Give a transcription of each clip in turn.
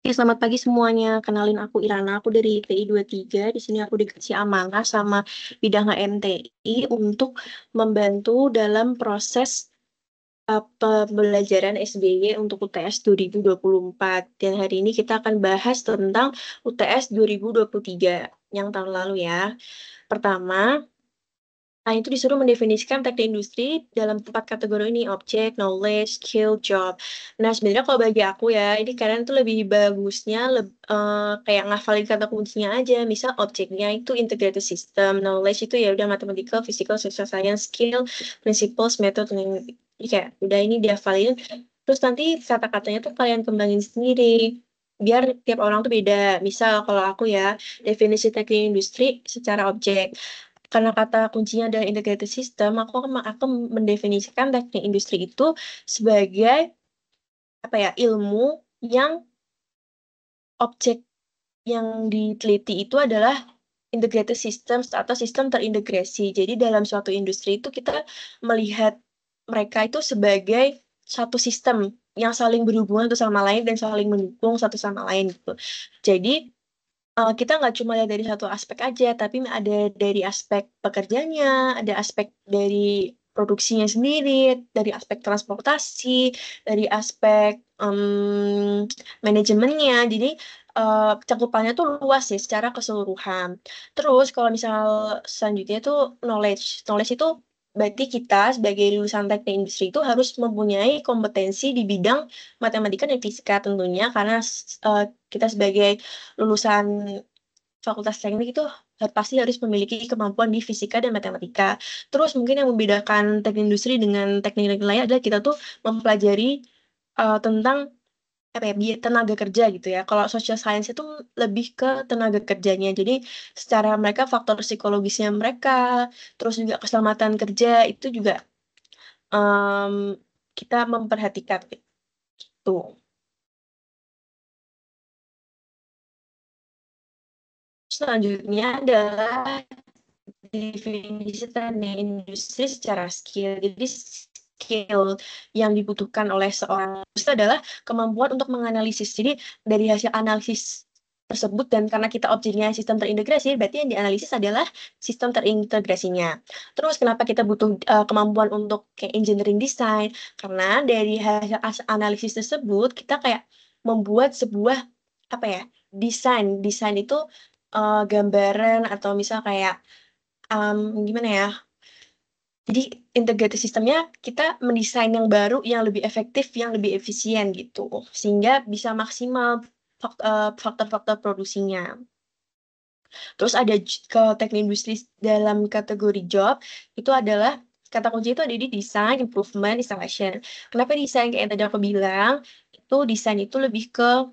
Oke, selamat pagi semuanya. Kenalin aku Irana, aku dari TI 23. Di sini aku dikasih amanah sama bidang HMTI untuk membantu dalam proses pembelajaran SBY untuk UTS 2024. Dan hari ini kita akan bahas tentang UTS 2023 yang tahun lalu ya. Pertama, nah, itu disuruh mendefinisikan teknik industri dalam 4 kategori ini, objek, knowledge, skill, job. Nah, sebenarnya kalau bagi aku ya, ini kalian tuh lebih bagusnya kayak ngafalin kata kuncinya aja. Misal objeknya itu integrated system, knowledge itu ya udah mathematical, physical, social science, skill, principles, method, jadi kayak udah ini dihafalin. Terus nanti kata-katanya tuh kalian kembangin sendiri. Biar tiap orang tuh beda. Misal kalau aku ya, definisi teknik industri secara objek. Karena kata kuncinya adalah integrated system, aku mendefinisikan teknik industri itu sebagai apa ya, ilmu yang objek yang diteliti itu adalah integrated systems atau sistem terintegrasi. Jadi dalam suatu industri itu kita melihat mereka itu sebagai satu sistem yang saling berhubungan satu sama lain dan saling mendukung satu sama lain gitu. Jadi kita nggak cuma lihat dari satu aspek aja, tapi ada dari aspek pekerjanya, ada aspek dari produksinya sendiri, dari aspek transportasi, dari aspek manajemennya. Jadi cakupannya tuh luas ya secara keseluruhan. Terus kalau misal selanjutnya tuh knowledge. Knowledge itu berarti kita sebagai lulusan teknik industri itu harus mempunyai kompetensi di bidang matematika dan fisika tentunya karena kita sebagai lulusan fakultas teknik itu pasti harus memiliki kemampuan di fisika dan matematika. Terus mungkin yang membedakan teknik industri dengan teknik lain adalah kita tuh mempelajari tentang apa ya, tenaga kerja gitu ya. Kalau social science itu lebih ke tenaga kerjanya. Jadi secara mereka faktor psikologisnya mereka, terus juga keselamatan kerja itu juga em, kita memperhatikan gitu. Selanjutnya adalah definisi teknik industri secara skill. Jadi skill yang dibutuhkan oleh seorang itu adalah kemampuan untuk menganalisis. Jadi dari hasil analisis tersebut dan karena kita objeknya sistem terintegrasi, berarti yang dianalisis adalah sistem terintegrasinya. Terus kenapa kita butuh kemampuan untuk kayak engineering design? Karena dari hasil analisis tersebut kita kayak membuat sebuah apa ya, desain. Desain itu gambaran atau misal kayak gimana ya? Jadi integrated sistemnya kita mendesain yang baru, yang lebih efektif, yang lebih efisien gitu, sehingga bisa maksimal faktor-faktor produksinya. Terus ada ke teknik industri dalam kategori job itu adalah kata kunci itu ada di design, improvement, installation. Kenapa desain kayak yang tadi aku bilang itu desain itu lebih ke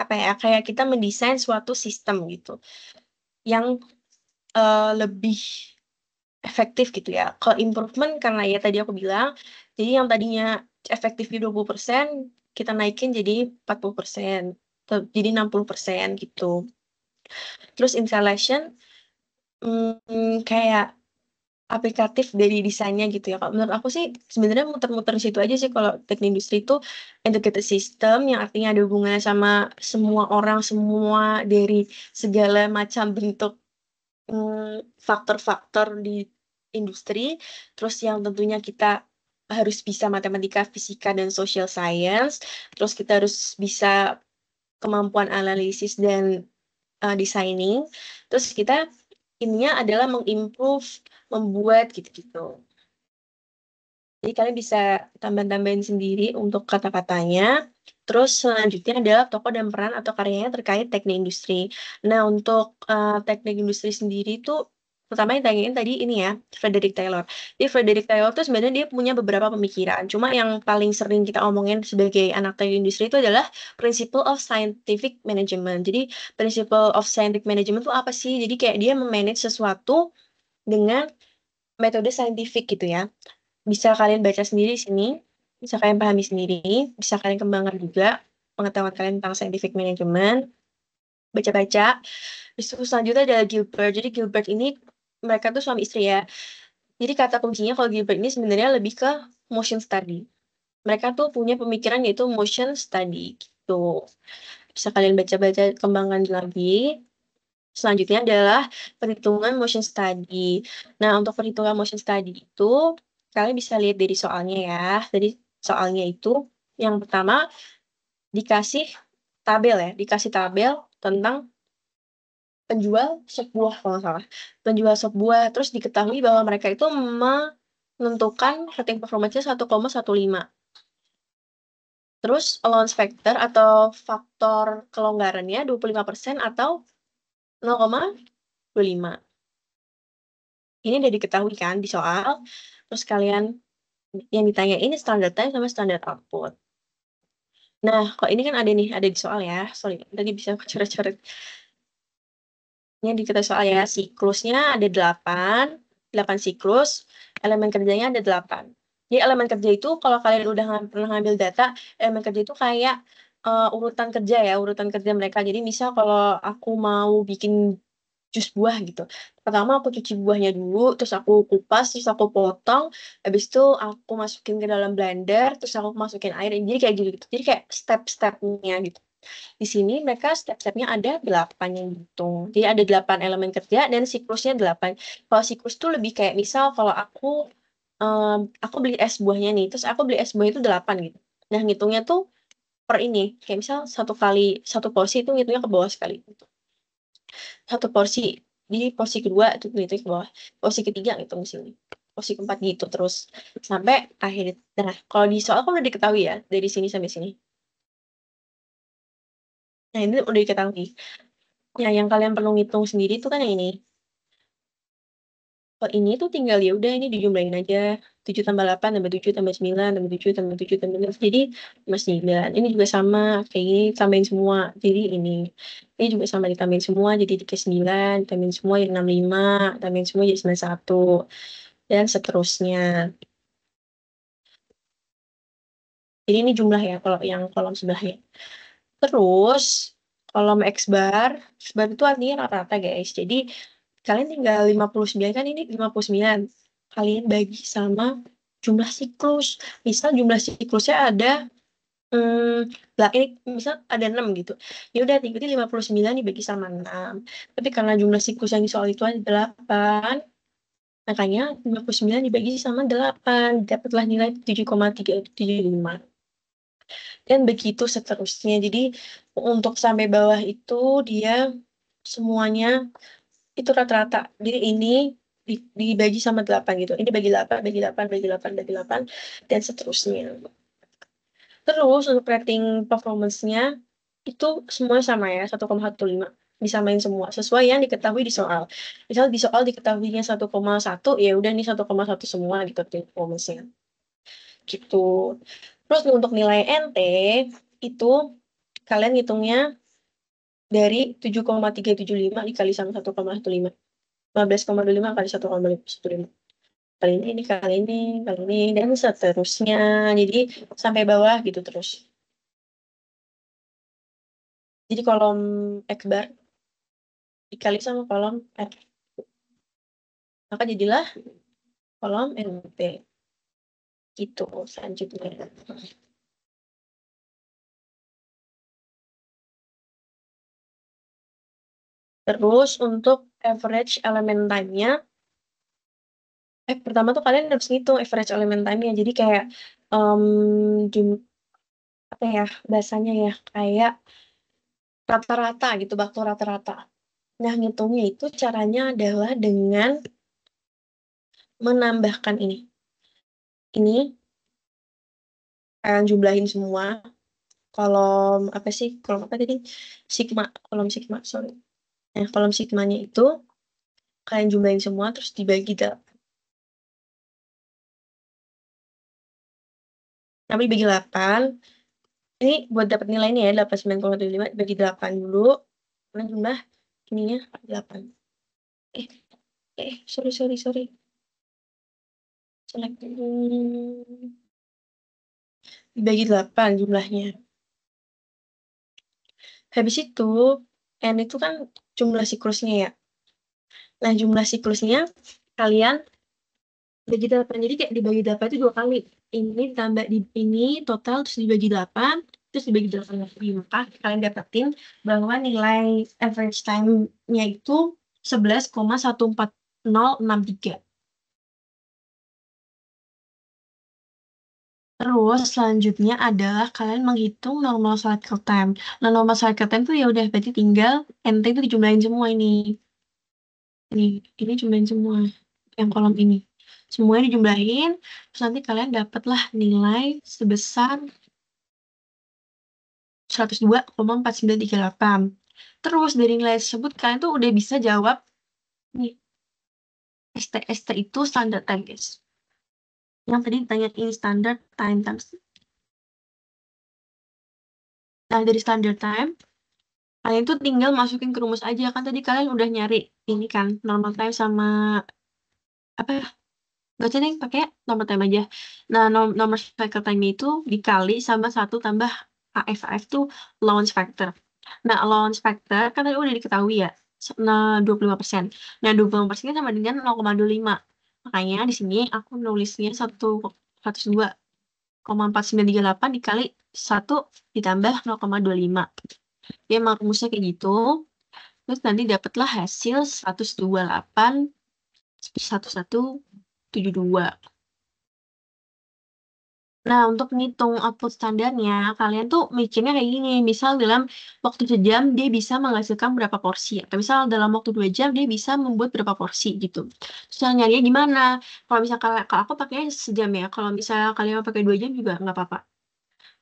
apa ya? Kayak kita mendesain suatu sistem gitu yang lebih efektif gitu ya. Kalau improvement karena ya tadi aku bilang, jadi yang tadinya efektifnya 20%, kita naikin jadi 40%, jadi 60% gitu. Terus installation, kayak aplikatif dari desainnya gitu ya. Kalau menurut aku sih sebenarnya muter-muter di situ aja sih kalau teknik industri itu integrated system yang artinya ada hubungannya sama semua orang, semua dari segala macam bentuk faktor-faktor di industri, terus yang tentunya kita harus bisa matematika, fisika, dan social science, terus kita harus bisa kemampuan analisis dan designing, terus kita ininya adalah mengimprove, membuat gitu-gitu. Jadi kalian bisa tambah-tambahin sendiri untuk kata-katanya. Terus selanjutnya adalah tokoh dan peran atau karyanya terkait teknik industri. Nah, untuk teknik industri sendiri itu pertama yang tanyain tadi ini ya, Frederick Taylor. Jadi Frederick Taylor tuh sebenarnya dia punya beberapa pemikiran. Cuma yang paling sering kita omongin sebagai anak teknik industri itu adalah Principle of Scientific Management. Jadi Principle of Scientific Management itu apa sih? Jadi kayak dia memanage sesuatu dengan metode saintifik gitu ya. Bisa kalian baca sendiri di sini, bisa kalian pahami sendiri, bisa kalian kembangkan juga pengetahuan kalian tentang scientific management, baca-baca. Terus selanjutnya adalah Gilbert. Jadi Gilbert ini mereka tuh suami istri ya. Jadi kata kuncinya kalau Gilbert ini sebenarnya lebih ke motion study. Mereka tuh punya pemikiran yaitu motion study gitu. Bisa kalian baca-baca, kembangkan lagi. Selanjutnya adalah perhitungan motion study. Nah, untuk perhitungan motion study itu, kalian bisa lihat dari soalnya ya. Jadi soalnya itu, yang pertama, dikasih tabel ya. Dikasih tabel tentang penjual sop buah kalau nggak salah. Penjual sop buah, terus diketahui bahwa mereka itu menentukan rating performance-nya 1,15. Terus allowance factor atau faktor kelonggarannya 25% atau 0,25. Ini udah diketahui kan di soal. Terus kalian yang ditanya ini standar time sama standar output. Nah, kok ini kan ada nih, ada di soal ya. Sorry, tadi bisa coret-coret. Ini diketahui soal ya, siklusnya ada 8 siklus, elemen kerjanya ada 8. Jadi elemen kerja itu kalau kalian udah pernah ngambil data, elemen kerja itu kayak urutan kerja ya, urutan kerja mereka. Jadi misal kalau aku mau bikin jus buah gitu. Pertama aku cuci buahnya dulu, terus aku kupas, terus aku potong, habis itu aku masukin ke dalam blender, terus aku masukin air. Jadi kayak gitu, gitu. Jadi kayak step-stepnya gitu. Di sini mereka step-stepnya ada 8 yang dihitung. Jadi ada 8 elemen kerja dan siklusnya 8. Kalau siklus tuh lebih kayak misal kalau aku beli es buahnya nih, terus aku beli es buah itu 8 gitu. Nah, ngitungnya tuh per ini. Kayak misal satu porsi itu ngitungnya ke bawah sekali. Gitu. Satu porsi. Di porsi kedua itu ngitung ke bawah. Porsi ketiga ngitung di sini. Porsi keempat gitu terus. Sampai akhir. Nah, kalau di soal kan udah diketahui ya. Dari sini sampai sini. Nah, ini udah diketahui. Ya, yang kalian perlu ngitung sendiri itu kan yang ini. Kalau ini tuh tinggal ya udah ini dijumlahin aja. 7 tambah 8 tambah 7 tambah 9 tambah 7 tambah 7 tambah 9. Jadi masih 9. Ini juga sama. Kayak gini tambahin semua. Jadi ini juga sama ditambahin semua. Jadi dikasih 9. Tambahin semua jadi 65. Tambahin semua jadi 91. Dan seterusnya. Jadi ini jumlah ya kalau yang kolom sebelahnya. Terus kolom X bar itu artinya rata-rata guys. Jadi kalian tinggal 59 kan ini 59. Kalian bagi sama jumlah siklus. Misal jumlah siklusnya ada lah ini misal ada 6 gitu. Ya udah tinggal 59 dibagi sama 6. Tapi karena jumlah siklus yang di soal itu ada 8, makanya 59 dibagi sama 8. Dapatlah nilai 7,375. Dan begitu seterusnya. Jadi untuk sampai bawah itu dia semuanya itu rata-rata. Jadi ini dibagi sama 8 gitu. Ini bagi 8, bagi 8, bagi 8, bagi 8, dan seterusnya. Terus untuk rating performance-nya itu semuanya sama ya, 1,15. Disamain semua, sesuai yang diketahui di soal. Misal di soal diketahuinya 1,1, ya udah nih 1,1 semua gitu rating performance-nya. Gitu. Terus untuk nilai NT, itu kalian hitungnya dari 7,375 dikali sama 1,15. 15,25 kali 1,15. Kali ini, dan seterusnya. Jadi sampai bawah gitu terus. Jadi kolom X bar dikali sama kolom F. Maka jadilah kolom NP. Gitu selanjutnya. Terus untuk average element time-nya, pertama tuh kalian harus ngitung average element time-nya. Jadi kayak um, apa ya bahasanya ya kayak rata-rata gitu, waktu rata-rata. Nah, ngitungnya itu caranya adalah dengan menambahkan ini. Ini kalian jumlahin semua. Kolom apa sih? Kolom apa tadi? Sigma, kolom sigma, sorry. Nah, kolom sigmanya itu kalian jumlahin semua terus dibagi 8. Tapi dibagi 8. Ini buat dapat nilai ini ya, 89,75 dibagi 8 dulu. Karena jumlah ininya 8. Eh, sorry, sorry, sorry. Select dibagi 8 jumlahnya. Habis itu, N itu kan jumlah siklusnya ya. Nah, jumlah siklusnya kalian bagi 8. Jadi kayak dibagi 8 itu 2 kali. Ini ditambah di ini total terus dibagi 8. terus dibagi 8 kali, maka kalian dapetin bahwa nilai average time-nya itu 11,14063. Terus selanjutnya adalah kalian menghitung normal cycle time. Nah, normal cycle time tuh ya udah berarti tinggal NT itu dijumlahin semua ini. Ini jumlahin semua yang kolom ini. Semuanya dijumlahin, terus nanti kalian dapatlah nilai sebesar 102,4938. Terus dari nilai tersebut kalian tuh udah bisa jawab nih, ST itu standard time, guys. Yang tadi ditanya ini standard time times. Nah, dari standard time, kalian tuh tinggal masukin ke rumus aja. Kan tadi kalian udah nyari ini kan, normal time sama apa ya? Gak usah deh, pakai normal time aja. Nah, nomor cycle time itu dikali sama 1 tambah AF. AF tuh allowance factor. Nah, allowance factor kan tadi udah diketahui ya. Nah, 25%. Nah, 25% sama dengan 0,25. Makanya di sini aku nulisnya 102,4938 dikali 1 ditambah 0,25. Dia emang rumusnya kayak gitu. Terus nanti dapatlah hasil 128,1172. Nah, untuk ngitung output standarnya, kalian tuh mikirnya kayak gini. Misal dalam waktu sejam, dia bisa menghasilkan berapa porsi. Atau misal dalam waktu 2 jam, dia bisa membuat berapa porsi gitu. Terus cara nyarinya gimana? Kalau misal kalau aku pakainya sejam ya. Kalau misal kalian mau pakai 2 jam juga nggak apa-apa.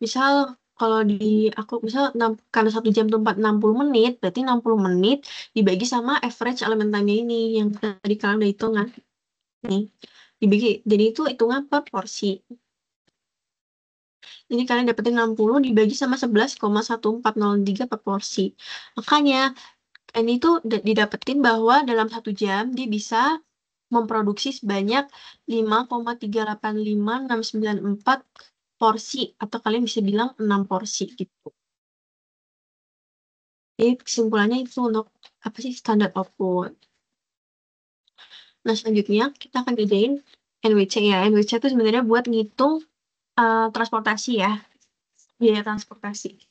Misal kalau di aku, misal karena 1 jam tuh 60 menit, berarti 60 menit dibagi sama average elemen time-nya ini. Yang tadi kalian udah hitung kan. Nih, dibagi. Jadi itu hitungan per porsi. Jadi kalian dapetin 60 dibagi sama 11,1403 per porsi. Makanya ini tuh didapetin bahwa dalam 1 jam dia bisa memproduksi sebanyak 5,385694 porsi. Atau kalian bisa bilang 6 porsi gitu. Jadi kesimpulannya itu untuk apa sih standar output. Nah, selanjutnya kita akan kerjain NWC ya. NWC itu sebenarnya buat ngitung transportasi ya. Biaya transportasi.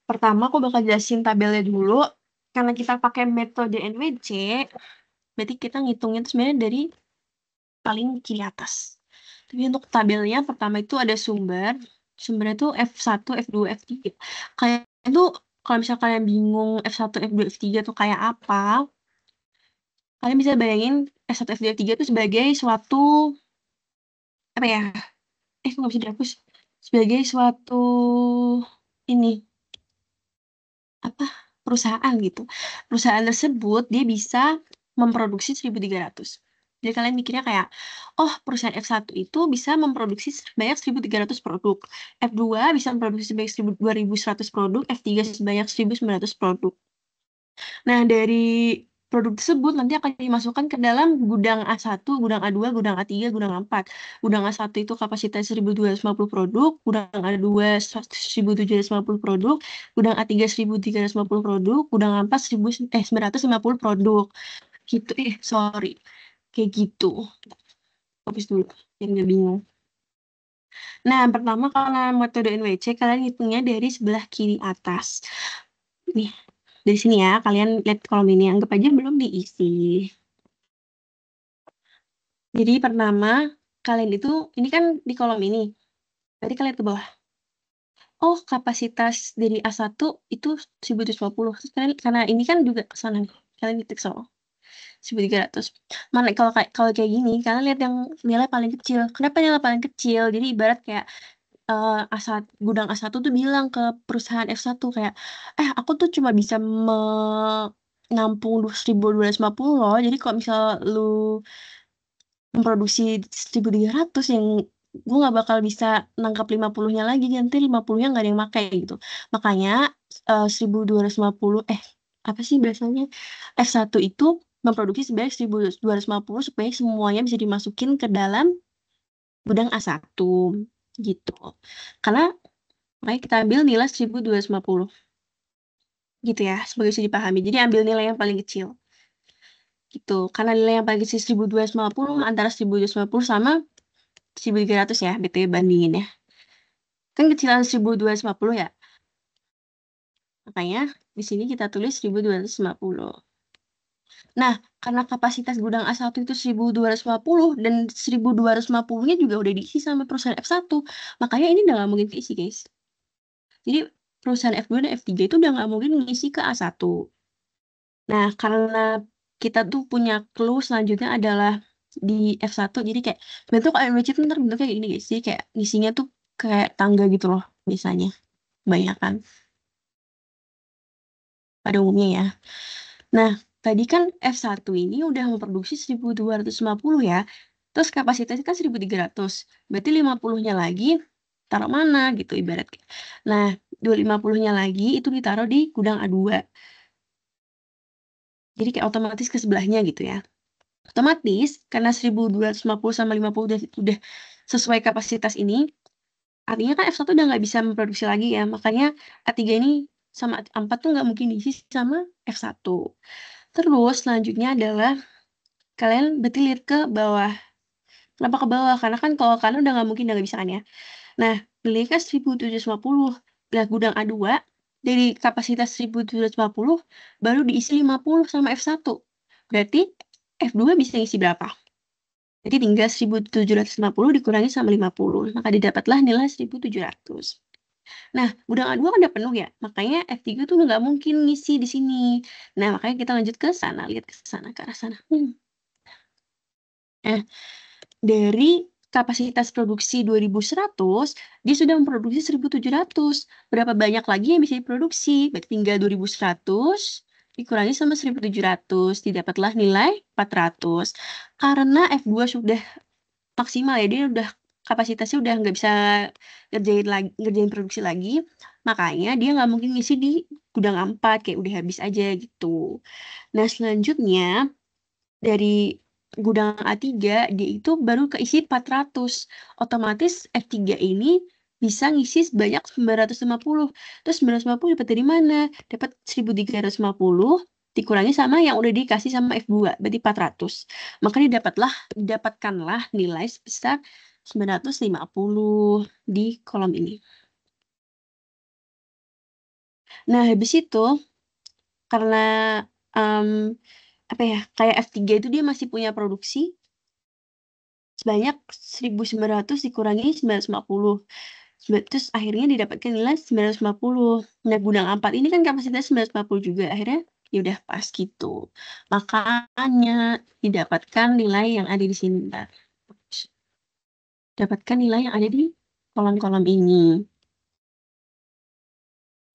Pertama, aku bakal jelasin tabelnya dulu. Karena kita pakai metode NWC, berarti kita ngitungnya itu sebenarnya dari paling kiri atas. Tapi untuk tabelnya, pertama itu ada sumber. Sumbernya itu F1, F2, F3. Kalian itu, kalau misalnya kalian bingung F1, F2, F3 itu kayak apa, kalian bisa bayangin F1, F2, F3 itu sebagai suatu, apa ya, nggak bisa dihapus. Sebagai suatu, ini, apa perusahaan gitu. Perusahaan tersebut dia bisa memproduksi 1.300. Jadi kalian mikirnya kayak, oh perusahaan F1 itu bisa memproduksi sebanyak 1.300 produk. F2 bisa memproduksi sebanyak 2.100 produk, F3 sebanyak 1.900 produk. Nah, dari produk tersebut nanti akan dimasukkan ke dalam gudang A1, gudang A2, gudang A3, gudang A4. Gudang A1 itu kapasitas 1.250 produk, gudang A2 1.750 produk, gudang A3 1.350 produk, gudang A4 950 produk. Gitu, sorry. Kayak gitu. Fokus dulu, yang nggak bingung. Nah, pertama karena metode NWC, kalian hitungnya dari sebelah kiri atas. Nih, dari sini ya, kalian lihat kolom ini, anggap aja belum diisi. Jadi pertama, kalian itu, ini kan di kolom ini. Berarti kalian ke bawah. Oh, kapasitas dari A1 itu 1.750. Terus kalian, karena ini kan juga ke sana nih. Kalian titik soal 1.300. Mana kalau kayak gini, kalian lihat yang nilai paling kecil. Kenapa nilai paling kecil? Jadi ibarat kayak A1, gudang A1 tuh bilang ke perusahaan F1 kayak, aku tuh cuma bisa menampung 1.250 loh. Jadi kalau misal lu memproduksi 1.300 yang gue nggak bakal bisa nangkap 50-nya lagi, nanti 50-nya nggak ada yang pakai gitu. Makanya 1.250 apa sih biasanya F1 itu memproduksi sebanyak 1.250 supaya semuanya bisa dimasukin ke dalam gudang A1 gitu. Karena makanya kita ambil nilai 1.250 gitu ya, sebagai bisa dipahami. Jadi ambil nilai yang paling kecil gitu. Karena nilai yang paling kecil 1.250 antara 1.250 sama 1.300 ya, BTW bandingin ya. Kan kecilan 1250 ya. Makanya di sini kita tulis 1250. Nah, karena kapasitas gudang A1 itu 1250 dan 1250-nya juga udah diisi sama perusahaan F1. Makanya ini udah nggak mungkin keisi, guys. Jadi perusahaan F2 dan F3 itu udah nggak mungkin ngisi ke A1. Nah, karena kita tuh punya clue selanjutnya adalah di F1. Jadi kayak bentuk AMWC itu ntar bentuknya kayak gini, guys. Jadi kayak ngisinya tuh kayak tangga gitu loh biasanya. Kebanyakan pada umumnya ya. Nah, tadi kan F1 ini udah memproduksi 1250 ya. Terus kapasitasnya kan 1300. Berarti 50-nya lagi taruh mana gitu ibarat. Nah, 250-nya lagi itu ditaruh di gudang A2. Jadi kayak otomatis ke sebelahnya gitu ya. Otomatis karena 1250 sama 50 udah sesuai kapasitas ini, artinya kan F1 udah nggak bisa memproduksi lagi ya. Makanya A3 ini sama A4 tuh nggak mungkin diisi sama F1. Terus selanjutnya adalah kalian betilir ke bawah. Kenapa ke bawah? Karena kan kalau kanan udah nggak bisa kan ya. Nah, beli kan 1750. Nah, gudang A2 dari kapasitas 1750 baru diisi 50 sama F1. Berarti F2 bisa ngisi berapa? Jadi tinggal 1750 dikurangi sama 50. Maka didapatlah nilai 1700. Nah, gudang A2 kan udah penuh ya. Makanya F3 tuh nggak mungkin ngisi di sini. Nah, makanya kita lanjut ke sana. Lihat ke sana, ke arah sana. Eh, dari kapasitas produksi 2100, dia sudah memproduksi 1700. Berapa banyak lagi yang bisa diproduksi? Berarti tinggal 2100 dikurangi sama 1700, didapatlah nilai 400. Karena F2 sudah maksimal ya, dia udah kapasitasnya udah nggak bisa ngerjain produksi lagi, makanya dia nggak mungkin ngisi di gudang A4, kayak udah habis aja gitu. Nah, selanjutnya dari gudang A3 dia itu baru keisi 400. Otomatis F3 ini bisa ngisi sebanyak 950. Terus 950 dapat dari mana? Dapat 1350 dikurangi sama yang udah dikasih sama F2, berarti 400. Maka didapatkanlah nilai sebesar 950 di kolom ini. Nah, habis itu karena em, apa ya, kayak F3 itu dia masih punya produksi sebanyak 1900 dikurangi 950. Terus akhirnya didapatkan nilai 950. Nah, gudang A4 ini kan kapasitas 950 juga. Akhirnya ya udah pas gitu. Makanya didapatkan nilai yang ada di sini. Bentar. Dapatkan nilai yang ada di kolom-kolom ini.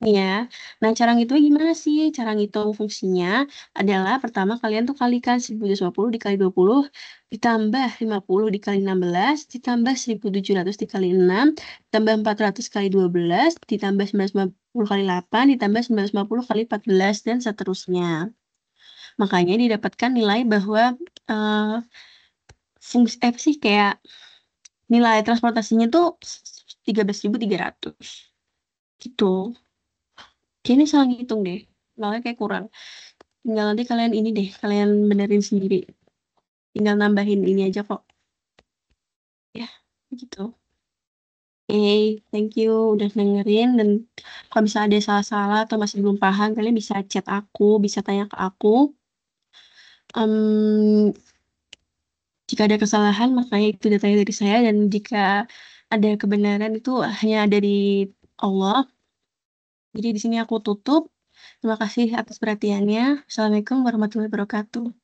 Ya, nah cara ngitungnya gimana sih? Cara ngitung fungsinya adalah pertama kalian tuh kalikan 1250 dikali 20, ditambah 50 dikali 16, ditambah 1700 dikali 6, ditambah 400 kali 12, ditambah 950 kali 8, ditambah 950 kali 14, dan seterusnya. Makanya didapatkan nilai bahwa fungsi apa sih kayak nilai transportasinya tuh 13.300 gitu. Kayaknya salah ngitung deh. Makanya kayak kurang. Tinggal nanti kalian ini deh, kalian benerin sendiri. Tinggal nambahin ini aja kok. Ya, gitu. Thank you udah dengerin. Dan kalau bisa ada salah-salah atau masih belum paham, kalian bisa chat aku, bisa tanya ke aku. Em, jika ada kesalahan, makanya itu datanya dari saya. Dan jika ada kebenaran, itu hanya dari Allah. Jadi di sini aku tutup. Terima kasih atas perhatiannya. Assalamualaikum warahmatullahi wabarakatuh.